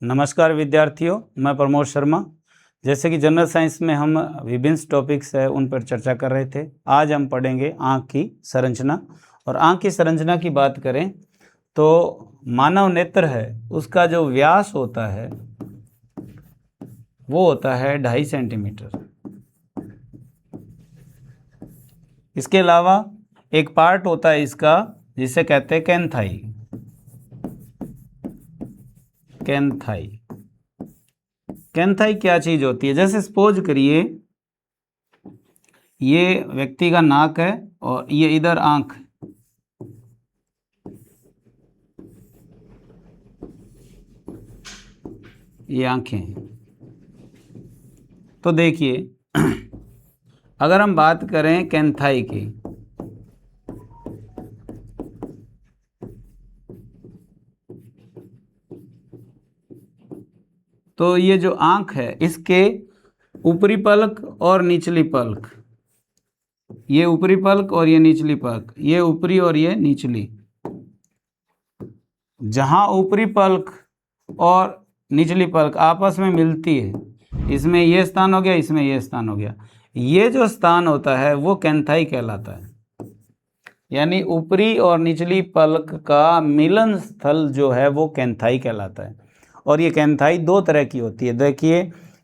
नमस्कार विद्यार्थियों, मैं प्रमोद शर्मा। जैसे कि जनरल साइंस में हम विभिन्न टॉपिक्स है उन पर चर्चा कर रहे थे। आज हम पढ़ेंगे आँख की संरचना। और आँख की संरचना की बात करें तो मानव नेत्र है उसका जो व्यास होता है वो होता है 2.5 सेंटीमीटर। इसके अलावा एक पार्ट होता है इसका जिसे कहते हैं कैंथाई। कैंथाई क्या चीज होती है? जैसे सपोज करिए ये व्यक्ति का नाक है और ये इधर आंख है। ये आंखें हैं। तो देखिए अगर हम बात करें कैंथाई की तो ये जो आंख है इसके ऊपरी पलक और निचली पलक, ये ऊपरी पलक और ये निचली पलक, ये ऊपरी और ये निचली। जहां ऊपरी पलक और निचली पलक आपस में मिलती है, इसमें ये स्थान हो गया, इसमें ये स्थान हो गया, ये जो स्थान होता है वो कैंथाई कहलाता है। यानी ऊपरी और निचली पलक का मिलन स्थल जो है वो कैंथाई कहलाता है। और ये कैंथाई दो तरह की होती है। देखिए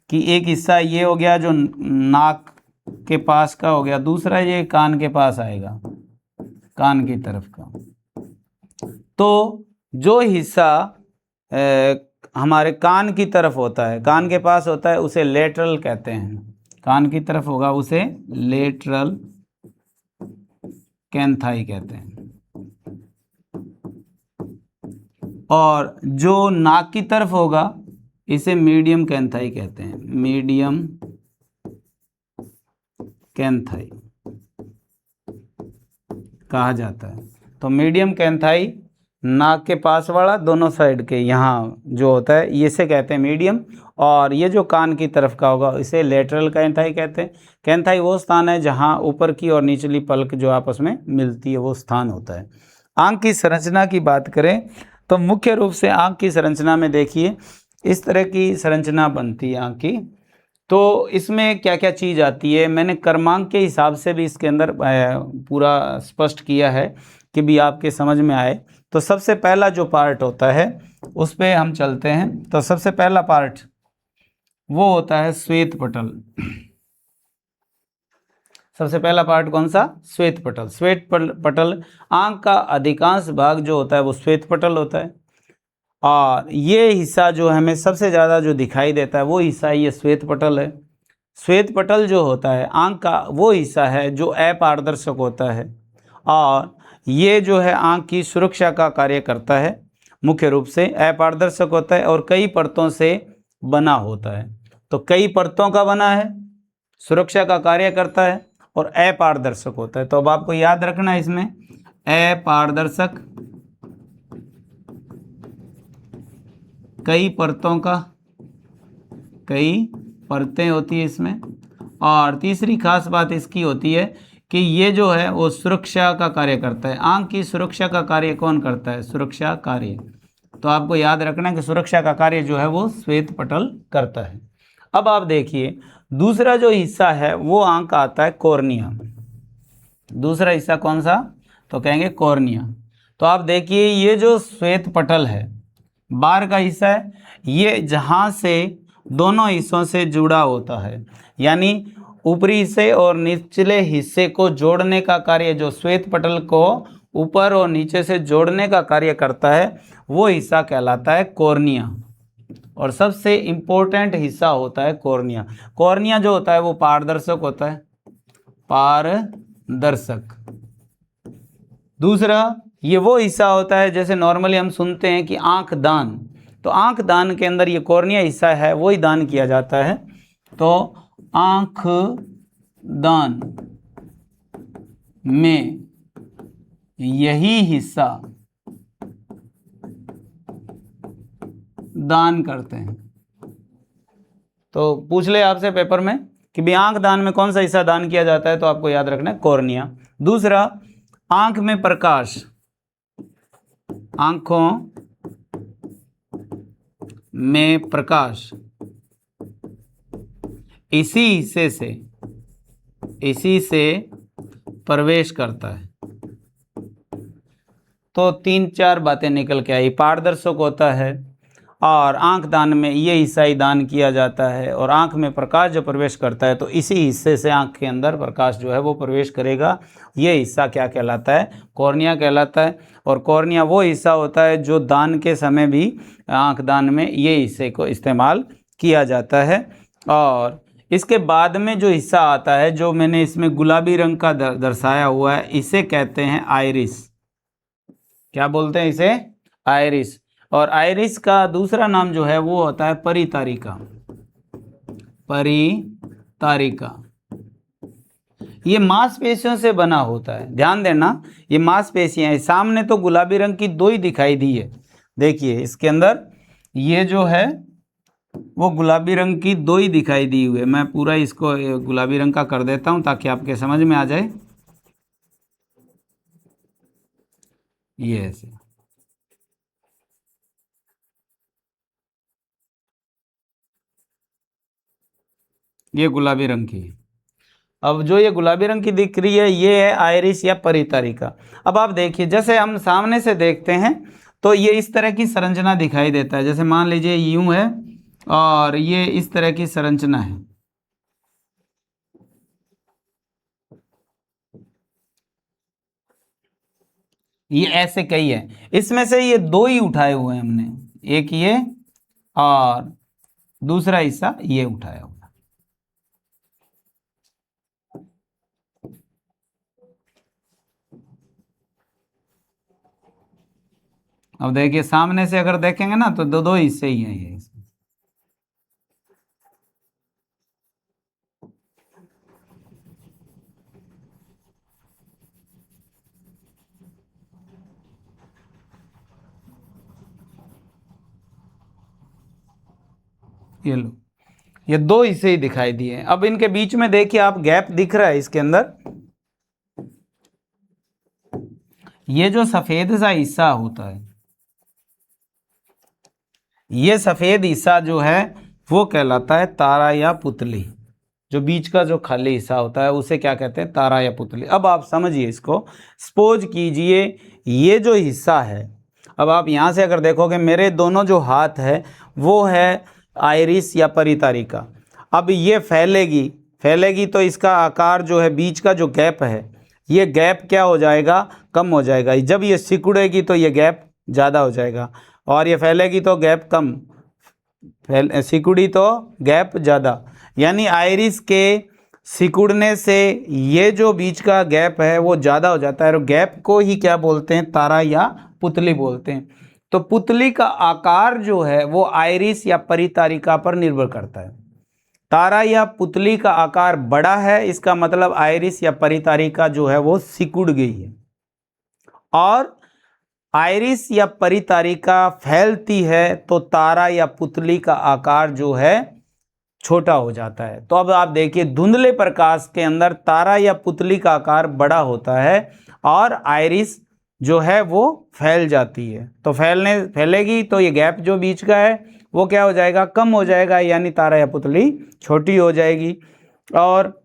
कि एक हिस्सा ये हो गया जो नाक के पास का हो गया, दूसरा ये कान के पास आएगा, कान की तरफ का। तो जो हिस्सा हमारे कान की तरफ होता है, कान के पास होता है, उसे लेटरल कहते हैं। कान की तरफ होगा उसे लेटरल कैंथाई कहते हैं। और जो नाक की तरफ होगा इसे मीडियम कैंथाई कहते हैं। मीडियम कैंथाई कहा जाता है। तो मीडियम कैंथाई नाक के पास वाला दोनों साइड के यहाँ जो होता है इसे कहते हैं मीडियम। और ये जो कान की तरफ का होगा इसे लेटरल कैंथाई कहते हैं। कैंथाई वो स्थान है जहाँ ऊपर की और निचली पलक जो आपस में मिलती है वो स्थान होता है। आँख की संरचना की बात करें तो मुख्य रूप से आँख की संरचना में देखिए इस तरह की संरचना बनती है आँख की। तो इसमें क्या क्या चीज़ आती है मैंने क्रमांक के हिसाब से भी इसके अंदर पूरा स्पष्ट किया है कि भी आपके समझ में आए। तो सबसे पहला जो पार्ट होता है उस पे हम चलते हैं। तो सबसे पहला पार्ट वो होता है श्वेत पटल। सबसे पहला पार्ट कौन सा? श्वेत पटल। श्वेत पटल आंख का अधिकांश भाग जो होता है वो श्वेत पटल होता है। और ये हिस्सा जो हमें सबसे ज़्यादा जो दिखाई देता है वो हिस्सा ये श्वेत पटल है। श्वेत पटल जो होता है आंख का वो हिस्सा है जो अपारदर्शक होता है और ये जो है आंख की सुरक्षा का कार्य करता है। मुख्य रूप से अपारदर्शक होता है और कई परतों से बना होता है। तो कई परतों का बना है, सुरक्षा का कार्य करता है और अपारदर्शक होता है। तो अब आपको याद रखना है इसमें अपारदर्शक, कई परतों का, कई परतें होती है इसमें। और तीसरी खास बात इसकी होती है कि ये जो है वो सुरक्षा का कार्य करता है। आंख की सुरक्षा का कार्य कौन करता है? सुरक्षा कार्य। तो आपको याद रखना है कि सुरक्षा का कार्य जो है वो श्वेत पटल करता है। अब आप देखिए दूसरा जो हिस्सा है वो आंख का आता है कॉर्निया। दूसरा हिस्सा कौन सा? तो कहेंगे कॉर्निया। तो आप देखिए ये जो श्वेत पटल है बाहर का हिस्सा है, ये जहाँ से दोनों हिस्सों से जुड़ा होता है, यानी ऊपरी हिस्से और निचले हिस्से को जोड़ने का कार्य, जो श्वेत पटल को ऊपर और नीचे से जोड़ने का कार्य करता है वो हिस्सा कहलाता है कॉर्निया। और सबसे इम्पोर्टेंट हिस्सा होता है कॉर्निया। कॉर्निया जो होता है वो पारदर्शक होता है, पारदर्शक। दूसरा ये वो हिस्सा होता है जैसे नॉर्मली हम सुनते हैं कि आंख दान, तो आंख दान के अंदर ये कॉर्निया हिस्सा है वही दान किया जाता है। तो आंख दान में यही हिस्सा दान करते हैं। तो पूछ ले आपसे पेपर में कि भी आंख दान में कौन सा हिस्सा दान किया जाता है, तो आपको याद रखना है कॉर्निया। दूसरा आंख में प्रकाश, आंखों में प्रकाश इसी से प्रवेश करता है, तो 3-4 बातें निकल के आई। पारदर्शक होता है, और आंख दान में ये हिस्सा ही दान किया जाता है, और आंख में प्रकाश जो प्रवेश करता है तो इसी हिस्से से आंख के अंदर प्रकाश जो है वो प्रवेश करेगा। ये हिस्सा क्या कहलाता है? कॉर्निया कहलाता है। और कॉर्निया वो हिस्सा होता है जो दान के समय भी, आंख दान में ये हिस्से को इस्तेमाल किया जाता है। और इसके बाद में जो हिस्सा आता है, जो मैंने इसमें गुलाबी रंग का दर्शाया हुआ है, इसे कहते हैं आइरिस। क्या बोलते हैं इसे? आइरिस। और आइरिस का दूसरा नाम जो है वो होता है परितारिका। परितारिका ये मांसपेशियों से बना होता है। ध्यान देना, ये मांसपेशियां हैं। सामने तो गुलाबी रंग की 2 ही दिखाई दी है, देखिए इसके अंदर ये जो है वो गुलाबी रंग की 2 ही दिखाई दी हुई है। मैं पूरा इसको गुलाबी रंग का कर देता हूं ताकि आपके समझ में आ जाए। ये ऐसे, ये गुलाबी रंग की। अब जो ये गुलाबी रंग की दिख रही है ये है आइरिस या परितारिका। अब आप देखिए, जैसे हम सामने से देखते हैं तो ये इस तरह की संरचना दिखाई देता है। जैसे मान लीजिए यूं है और ये इस तरह की संरचना है। ये ऐसे कई है, इसमें से ये 2 ही उठाए हुए हैं हमने, एक ये और दूसरा हिस्सा ये उठाया हुआ। अब देखिए सामने से अगर देखेंगे ना तो 2 हिस्से ही हैं ये इसमें। ये लो, ये 2 हिस्से ही दिखाई दिए। अब इनके बीच में देखिए आप, गैप दिख रहा है इसके अंदर। ये जो सफेद सा हिस्सा होता है, ये सफेद हिस्सा जो है वो कहलाता है तारा या पुतली। जो बीच का जो खाली हिस्सा होता है उसे क्या कहते हैं? तारा या पुतली। अब आप समझिए इसको, सपोज कीजिए ये जो हिस्सा है, अब आप यहाँ से अगर देखोगे मेरे दोनों जो हाथ है वो है आइरिस या परितारिका। अब ये फैलेगी तो इसका आकार जो है, बीच का जो गैप है, ये गैप क्या हो जाएगा? कम हो जाएगा। जब ये सिकुड़ेगी तो ये गैप ज़्यादा हो जाएगा, और ये फैलेगी तो गैप कम, सिकुड़ी तो गैप ज़्यादा। यानी आइरिस के सिकुड़ने से ये जो बीच का गैप है वो ज़्यादा हो जाता है, और गैप को ही क्या बोलते हैं? तारा या पुतली बोलते हैं। तो पुतली का आकार जो है वो आइरिस या परितारिका पर निर्भर करता है। तारा या पुतली का आकार बड़ा है, इसका मतलब आइरिस या परितारिका जो है वो सिकुड़ गई है। और आइरिस या परितारिका फैलती है तो तारा या पुतली का आकार जो है छोटा हो जाता है। तो अब आप देखिए, धुंधले प्रकाश के अंदर तारा या पुतली का आकार बड़ा होता है और आइरिस जो है वो फैल जाती है। तो फैलेगी तो ये गैप जो बीच का है वो क्या हो जाएगा? कम हो जाएगा, यानी तारा या पुतली छोटी हो जाएगी। और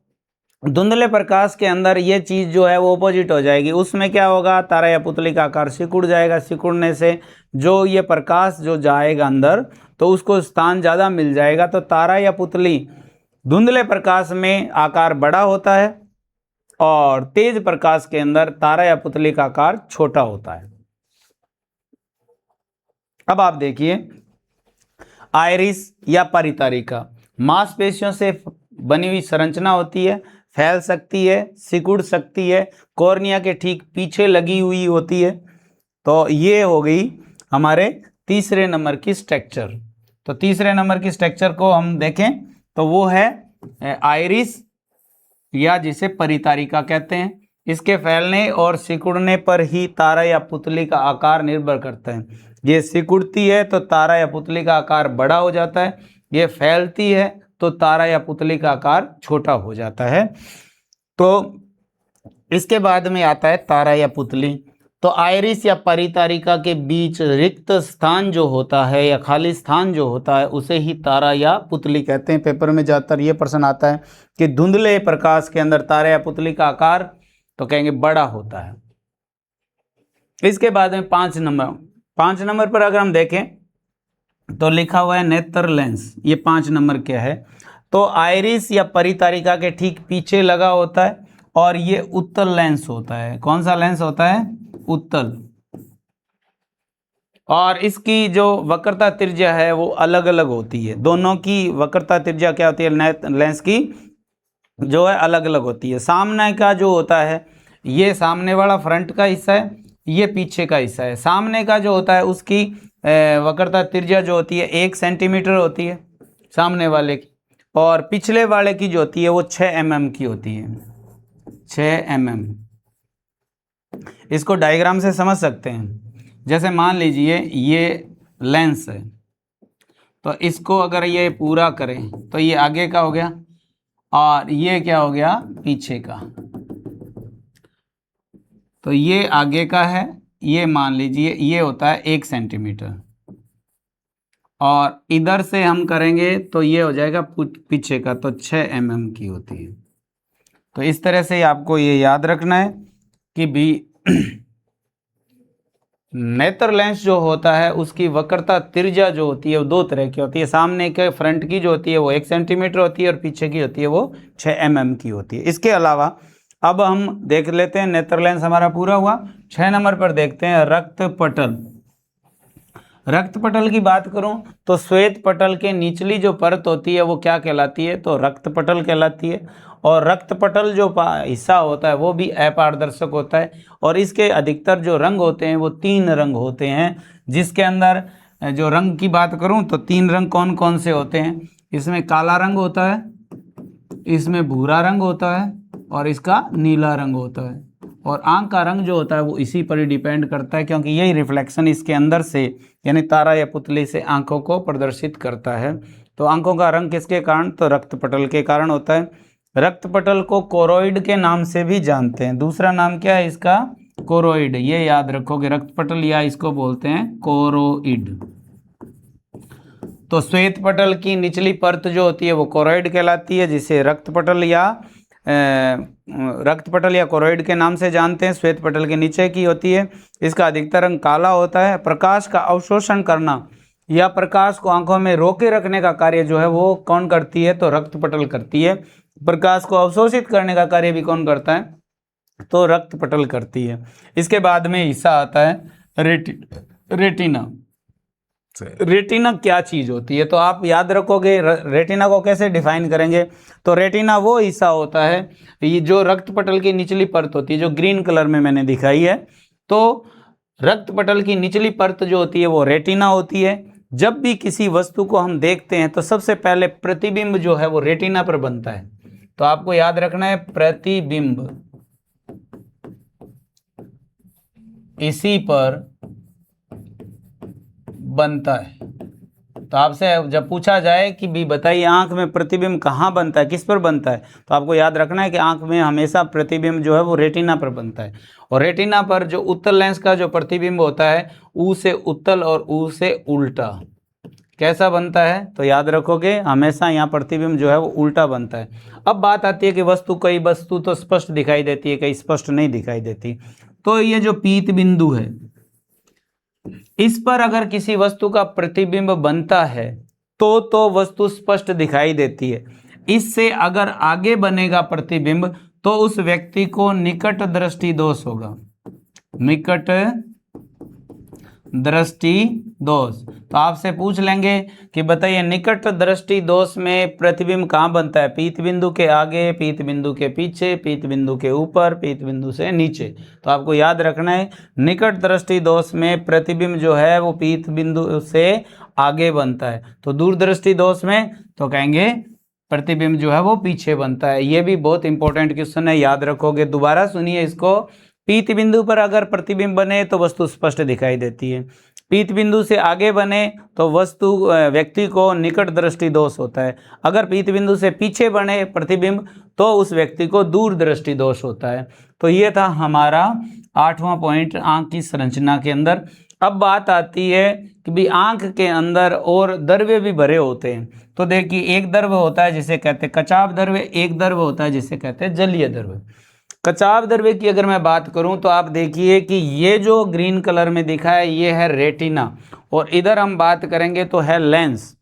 धुंधले प्रकाश के अंदर ये चीज़ जो है वो ऑपोजिट हो जाएगी। उसमें क्या होगा? तारा या पुतली का आकार सिकुड़ जाएगा। सिकुड़ने से जो ये प्रकाश जो जाएगा अंदर तो उसको स्थान ज़्यादा मिल जाएगा। तो तारा या पुतली धुंधले प्रकाश में आकार बड़ा होता है और तेज प्रकाश के अंदर तारा या पुतली का आकार छोटा होता है। अब आप देखिए, आइरिस या परितारिका मांसपेशियों से बनी हुई संरचना होती है, फैल सकती है, सिकुड़ सकती है, कॉर्निया के ठीक पीछे लगी हुई होती है। तो ये हो गई हमारे तीसरे नंबर की स्ट्रक्चर। तो तीसरे नंबर की स्ट्रक्चर को हम देखें तो वो है आइरिस या जिसे परितारिका कहते हैं। इसके फैलने और सिकुड़ने पर ही तारा या पुतली का आकार निर्भर करता है। ये सिकुड़ती है तो तारा या पुतली का आकार बड़ा हो जाता है, ये फैलती है तो तारा या पुतली का आकार छोटा हो जाता है। तो इसके बाद में आता है तारा या पुतली। तो आइरिस या परितारिका के बीच रिक्त स्थान जो होता है या खाली स्थान जो होता है उसे ही तारा या पुतली कहते हैं। पेपर में ज़्यादातर ये प्रश्न आता है कि धुंधले प्रकाश के अंदर तारा या पुतली का आकार तो कहेंगे बड़ा होता है। इसके बाद में 5 नंबर पर अगर हम देखें तो लिखा हुआ है नेत्र लेंस। ये 5 नंबर क्या है, तो आइरिस या परितारिका के ठीक पीछे लगा होता है और ये उत्तल लेंस होता है। कौन सा लेंस होता है? उत्तल। और इसकी जो वक्रता त्रिज्या है वो अलग अलग होती है। दोनों की वक्रता त्रिज्या क्या होती है? लेंस की जो है अलग अलग होती है। सामने का जो होता है ये सामने वाला फ्रंट का हिस्सा है, ये पीछे का हिस्सा है। सामने का जो होता है उसकी वक्रता त्रिज्या जो होती है 1 सेंटीमीटर होती है सामने वाले की, और पिछले वाले की जो होती है वो 6 mm की होती है। 6 mm। इसको डायग्राम से समझ सकते हैं। जैसे मान लीजिए ये लेंस है, तो इसको अगर ये पूरा करें तो ये आगे का हो गया और ये क्या हो गया? पीछे का। तो ये आगे का है, ये मान लीजिए ये होता है 1 सेंटीमीटर, और इधर से हम करेंगे तो ये हो जाएगा पीछे का, तो 6 mm की होती है। तो इस तरह से आपको ये याद रखना है कि भी नेत्र लेंस जो होता है उसकी वक्रता त्रिज्या जो होती है वो 2 तरह की होती है। सामने के फ्रंट की जो होती है वो 1 सेंटीमीटर होती है और पीछे की होती है वो 6 mm की होती है। इसके अलावा अब हम देख लेते हैं, नेत्र लेंस हमारा पूरा हुआ। 6 नंबर पर देखते हैं रक्त पटल। रक्त पटल की बात करूं तो श्वेत पटल के निचली जो परत होती है वो क्या कहलाती है? तो रक्त पटल कहलाती है। और रक्त पटल जो हिस्सा होता है वो भी अपारदर्शक होता है, और इसके अधिकतर जो रंग होते हैं वो 3 रंग होते हैं। जिसके अंदर जो रंग की बात करूं तो 3 रंग कौन कौन से होते हैं? इसमें काला रंग होता है, इसमें भूरा रंग होता है और इसका नीला रंग होता है। और आंख का रंग जो होता है वो इसी पर ही डिपेंड करता है, क्योंकि यही रिफ्लेक्शन इसके अंदर से यानी तारा या पुतली से आंखों को प्रदर्शित करता है। तो आंखों का रंग किसके कारण? तो रक्त पटल के कारण होता है। रक्त पटल को कोरोइड के नाम से भी जानते हैं। दूसरा नाम क्या है इसका? कोरोइड। ये याद रखोगे, रक्त पटल या इसको बोलते हैं कोरोइड। तो श्वेत पटल की निचली परत जो होती है वो कोरोइड कहलाती है, जिसे रक्त पटल या कोरोइड के नाम से जानते हैं। श्वेत पटल के नीचे की होती है, इसका अधिकतर रंग काला होता है। प्रकाश का अवशोषण करना या प्रकाश को आंखों में रोके रखने का कार्य जो है वो कौन करती है? तो रक्त पटल करती है। प्रकाश को अवशोषित करने का कार्य भी कौन करता है? तो रक्त पटल करती है। इसके बाद में हिस्सा आता है रेटिना। रेटिना क्या चीज होती है? तो आप याद रखोगे रेटिना को कैसे डिफाइन करेंगे? तो रेटिना वो हिस्सा होता है ये जो रक्त पटल की निचली परत होती है, जो ग्रीन कलर में मैंने दिखाई है। तो रक्त पटल की निचली परत जो होती है वो रेटिना होती है। जब भी किसी वस्तु को हम देखते हैं तो सबसे पहले प्रतिबिंब जो है वो रेटिना पर बनता है। तो आपको याद रखना है प्रतिबिंब इसी पर बनता है। तो आपसे जब पूछा जाए कि भी बताइए आंख में प्रतिबिंब कहाँ बनता है, किस पर बनता है, तो आपको याद रखना है कि आंख में हमेशा प्रतिबिंब जो है वो रेटिना पर बनता है। और रेटिना पर जो उत्तल लेंस का जो प्रतिबिंब होता है ऊ से उत्तल और ऊ से उल्टा कैसा बनता है? तो याद रखोगे हमेशा यहाँ प्रतिबिंब जो है वो उल्टा बनता है। अब बात आती है कि कई वस्तु तो स्पष्ट दिखाई देती है, कई स्पष्ट नहीं दिखाई देती। तो ये जो पीत बिंदु है इस पर अगर किसी वस्तु का प्रतिबिंब बनता है तो वस्तु स्पष्ट दिखाई देती है। इससे अगर आगे बनेगा प्रतिबिंब तो उस व्यक्ति को निकट दृष्टि दोष होगा। निकट दृष्टि दोष। तो आपसे पूछ लेंगे कि बताइए निकट दृष्टि दोष में प्रतिबिंब कहाँ बनता है? पीत बिंदु के आगे, पीत बिंदु के पीछे, पीत बिंदु के ऊपर, पीत बिंदु से नीचे। तो आपको याद रखना है निकट दृष्टि दोष में प्रतिबिंब जो है वो पीत बिंदु से आगे बनता है। तो दूरदृष्टि दोष में तो कहेंगे प्रतिबिंब जो है वो पीछे बनता है। ये भी बहुत इंपॉर्टेंट क्वेश्चन है, याद रखोगे। दोबारा सुनिए इसको। पीत बिंदु पर अगर प्रतिबिंब बने तो वस्तु स्पष्ट दिखाई देती है। पीत बिंदु से आगे बने तो व्यक्ति को निकट दृष्टि दोष होता है। अगर पीत बिंदु से पीछे बने प्रतिबिंब तो उस व्यक्ति को दूर दृष्टि दोष होता है। तो ये था हमारा 8वां पॉइंट आंख की संरचना के अंदर। अब बात आती है कि भाई आंख के अंदर और द्रव्य भी भरे होते हैं। तो देखिए, एक द्रव्य होता है जिसे कहते हैं कचाव द्रव्य, एक द्रव्य होता है जिसे कहते हैं जलीय द्रव्य। कचाव द्रव्य की अगर मैं बात करूं तो आप देखिए कि ये जो ग्रीन कलर में दिखा है ये है रेटिना, और इधर हम बात करेंगे तो है लेंस।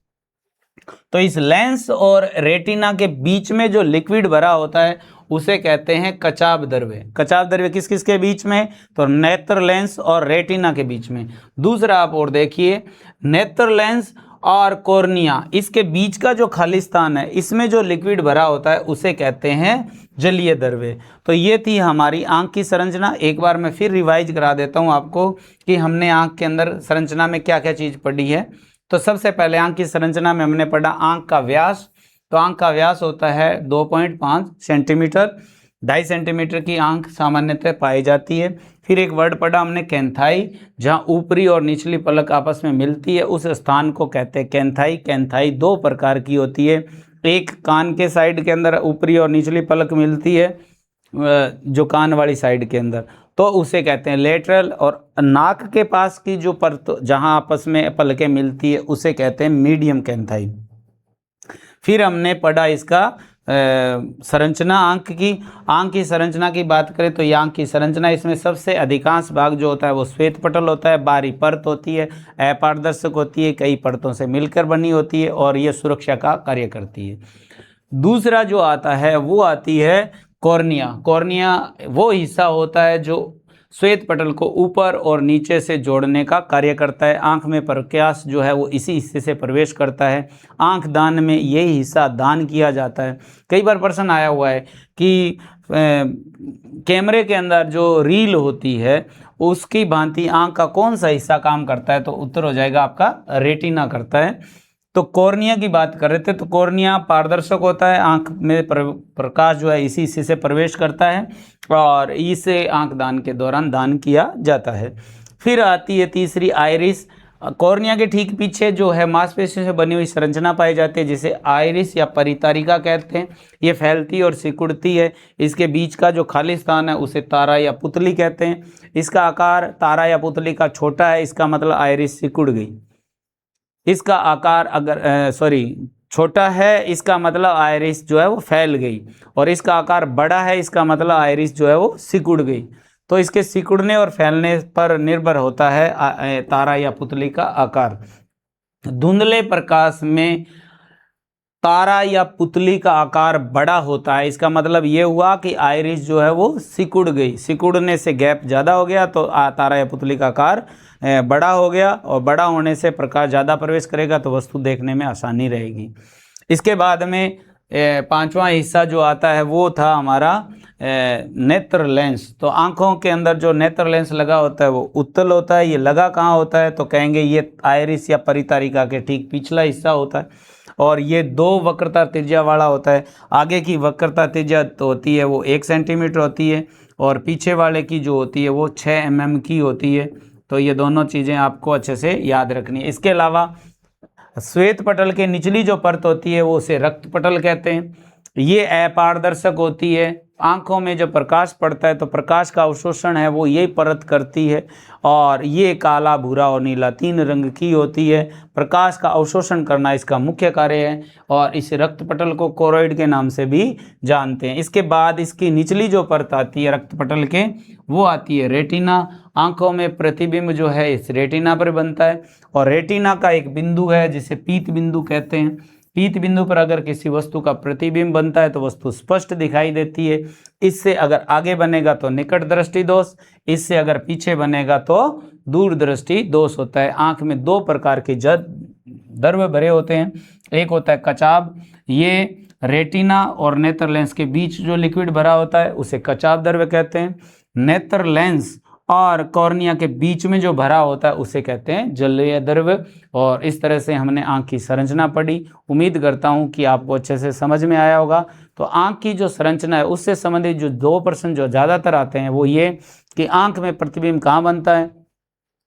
तो इस लेंस और रेटिना के बीच में जो लिक्विड भरा होता है उसे कहते हैं कचाव द्रव्य। कचाव द्रव्य किस किस के बीच में? तो नेत्र लेंस और रेटिना के बीच में। दूसरा आप और देखिए, नेत्र लेंस और कॉर्निया, इसके बीच का जो खाली स्थान है इसमें जो लिक्विड भरा होता है उसे कहते हैं जलीय द्रव्य। तो ये थी हमारी आंख की संरचना। एक बार मैं फिर रिवाइज करा देता हूँ आपको कि हमने आंख के अंदर संरचना में क्या क्या चीज़ पढ़ी है। तो सबसे पहले आंख की संरचना में हमने पढ़ा आंख का व्यास। तो आंख का व्यास होता है 2.5 सेंटीमीटर। 2.5 सेंटीमीटर की आंख सामान्यतः पाई जाती है। फिर एक वर्ड पढ़ा हमने कैंथाई, जहां ऊपरी और निचली पलक आपस में मिलती है उस स्थान को कहते हैं कैंथाई। कैंथाई दो प्रकार की होती है, एक कान के साइड के अंदर ऊपरी और निचली पलक मिलती है, जो कान वाली साइड के अंदर, तो उसे कहते हैं लेटरल, और नाक के पास की जो परत जहां आपस में पलकें मिलती है उसे कहते हैं मीडियम कैंथाई। फिर हमने पढ़ा इसका संरचना आंख की संरचना की बात करें तो ये आंख की संरचना, इसमें सबसे अधिकांश भाग जो होता है वो श्वेत पटल होता है। बाहरी परत होती है, अपारदर्शक होती है, कई परतों से मिलकर बनी होती है और ये सुरक्षा का कार्य करती है। दूसरा जो आता है वो आती है कॉर्निया। कॉर्निया वो हिस्सा होता है जो श्वेत पटल को ऊपर और नीचे से जोड़ने का कार्य करता है। आंख में प्रकाश जो है वो इसी हिस्से से प्रवेश करता है। आंख दान में यही हिस्सा दान किया जाता है। कई बार प्रश्न आया हुआ है कि कैमरे के अंदर जो रील होती है उसकी भांति आंख का कौन सा हिस्सा काम करता है, तो उत्तर हो जाएगा आपका रेटिना करता है। तो कॉर्निया की बात कर रहे थे, तो कॉर्निया पारदर्शक होता है, आंख में प्रकाश जो है इसी हिस्से से प्रवेश करता है और इसे आंख दान के दौरान दान किया जाता है। फिर आती है तीसरी आइरिस। कॉर्निया के ठीक पीछे जो है मांसपेशियों से बनी हुई संरचना पाई जाती है जिसे आइरिस या परितारिका कहते हैं। ये फैलती और सिकुड़ती है। इसके बीच का जो खाली स्थान है उसे तारा या पुतली कहते हैं। इसका आकार तारा या पुतली का छोटा है, इसका मतलब आइरिस सिकुड़ गई। इसका आकार अगर छोटा है, इसका मतलब आइरिस जो है वो फैल गई, और इसका आकार बड़ा है, इसका मतलब आइरिस जो है वो सिकुड़ गई। तो इसके सिकुड़ने और फैलने पर निर्भर होता है तारा या पुतली का आकार। धुंधले प्रकाश में तारा या पुतली का आकार बड़ा होता है, इसका मतलब ये हुआ कि आइरिस जो है वो सिकुड़ गई। सिकुड़ने से गैप ज़्यादा हो गया तो तारा या पुतली का आकार बड़ा हो गया, और बड़ा होने से प्रकाश ज़्यादा प्रवेश करेगा तो वस्तु देखने में आसानी रहेगी। इसके बाद में पांचवा हिस्सा जो आता है वो था हमारा नेत्र लेंस। तो आंखों के अंदर जो नेत्र लेंस लगा होता है वो उत्तल होता है। ये लगा कहाँ होता है, तो कहेंगे ये आइरिस या परितारिका के ठीक पिछला हिस्सा होता है, और ये दो वक्रता त्रिज्या वाला होता है। आगे की वक्रता त्रिज्या तो होती है वो 1 सेंटीमीटर होती है, और पीछे वाले की जो होती है वो 6 mm की होती है। तो ये दोनों चीज़ें आपको अच्छे से याद रखनी है। इसके अलावा श्वेत पटल के निचली जो परत होती है वो उसे रक्त पटल कहते हैं। ये अपारदर्शक होती है। आंखों में जब प्रकाश पड़ता है तो प्रकाश का अवशोषण है वो यही परत करती है, और ये काला, भूरा और नीला 3 रंग की होती है। प्रकाश का अवशोषण करना इसका मुख्य कार्य है, और इस रक्त पटल को कोरोइड के नाम से भी जानते हैं। इसके बाद इसकी निचली जो परत आती है रक्त पटल के, वो आती है रेटिना। आंखों में प्रतिबिंब जो है इस रेटिना पर बनता है, और रेटिना का एक बिंदु है जिसे पीत बिंदु कहते हैं। पीत बिंदु पर अगर किसी वस्तु का प्रतिबिंब बनता है तो वस्तु स्पष्ट दिखाई देती है। इससे अगर आगे बनेगा तो निकट दृष्टि दोष, इससे अगर पीछे बनेगा तो दूर दृष्टि दोष होता है। आंख में 2 प्रकार के द्रव्य भरे होते हैं। एक होता है कचाव, ये रेटिना और नेत्र लेंस के बीच जो लिक्विड भरा होता है उसे कचाव द्रव्य कहते हैं। नेत्र लेंस और कॉर्निया के बीच में जो भरा होता है उसे कहते हैं जलीय द्रव्य। और इस तरह से हमने आंख की संरचना पढ़ी। उम्मीद करता हूं कि आपको अच्छे से समझ में आया होगा। तो आंख की जो संरचना है उससे संबंधित जो 2 प्रश्न जो ज़्यादातर आते हैं वो ये कि आंख में प्रतिबिंब कहाँ बनता है,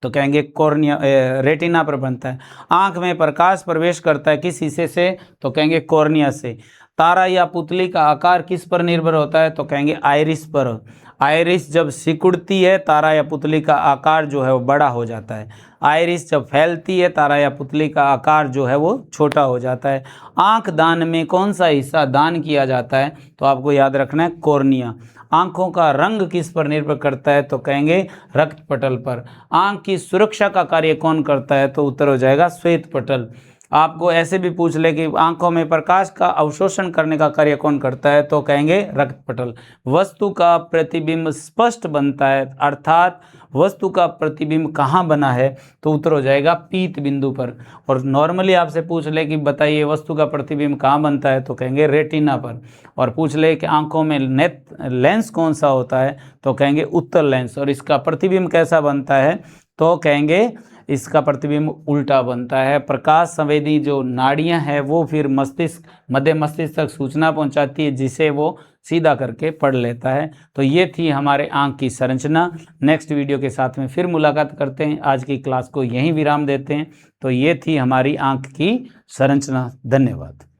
तो कहेंगे कॉर्निया रेटिना पर बनता है। आंख में प्रकाश प्रवेश करता है किस हिस्से से, तो कहेंगे कॉर्निया से। तारा या पुतली का आकार किस पर निर्भर होता है, तो कहेंगे आइरिस पर। आइरिस जब सिकुड़ती है तारा या पुतली का आकार जो है वो बड़ा हो जाता है। आइरिस जब फैलती है तारा या पुतली का आकार जो है वो छोटा हो जाता है। आंख दान में कौन सा हिस्सा दान किया जाता है? तो आपको याद रखना है कॉर्निया। आंखों का रंग किस पर निर्भर करता है? तो कहेंगे रक्त पटल पर। आंख की सुरक्षा का कार्य कौन करता है? तो उत्तर हो जाएगा श्वेत पटल। आपको ऐसे भी पूछ ले कि आंखों में प्रकाश का अवशोषण करने का कार्य कौन करता है? तो कहेंगे रक्त पटल। वस्तु का प्रतिबिंब स्पष्ट बनता है, अर्थात वस्तु का प्रतिबिंब कहाँ बना है? तो उत्तर हो जाएगा पीत बिंदु पर। और नॉर्मली आपसे पूछ ले कि बताइए वस्तु का प्रतिबिंब कहाँ बनता है? तो कहेंगे रेटिना पर। और पूछ ले कि आंखों में लेंस कौन सा होता है? तो कहेंगे उत्तल लेंस। और इसका प्रतिबिंब कैसा बनता है? तो कहेंगे इसका प्रतिबिंब उल्टा बनता है। प्रकाश संवेदी जो नाड़ियां हैं वो फिर मस्तिष्क, मध्य मस्तिष्क तक सूचना पहुंचाती है, जिसे वो सीधा करके पढ़ लेता है। तो ये थी हमारे आंख की संरचना। नेक्स्ट वीडियो के साथ में फिर मुलाकात करते हैं। आज की क्लास को यहीं विराम देते हैं। तो ये थी हमारी आंख की संरचना। धन्यवाद।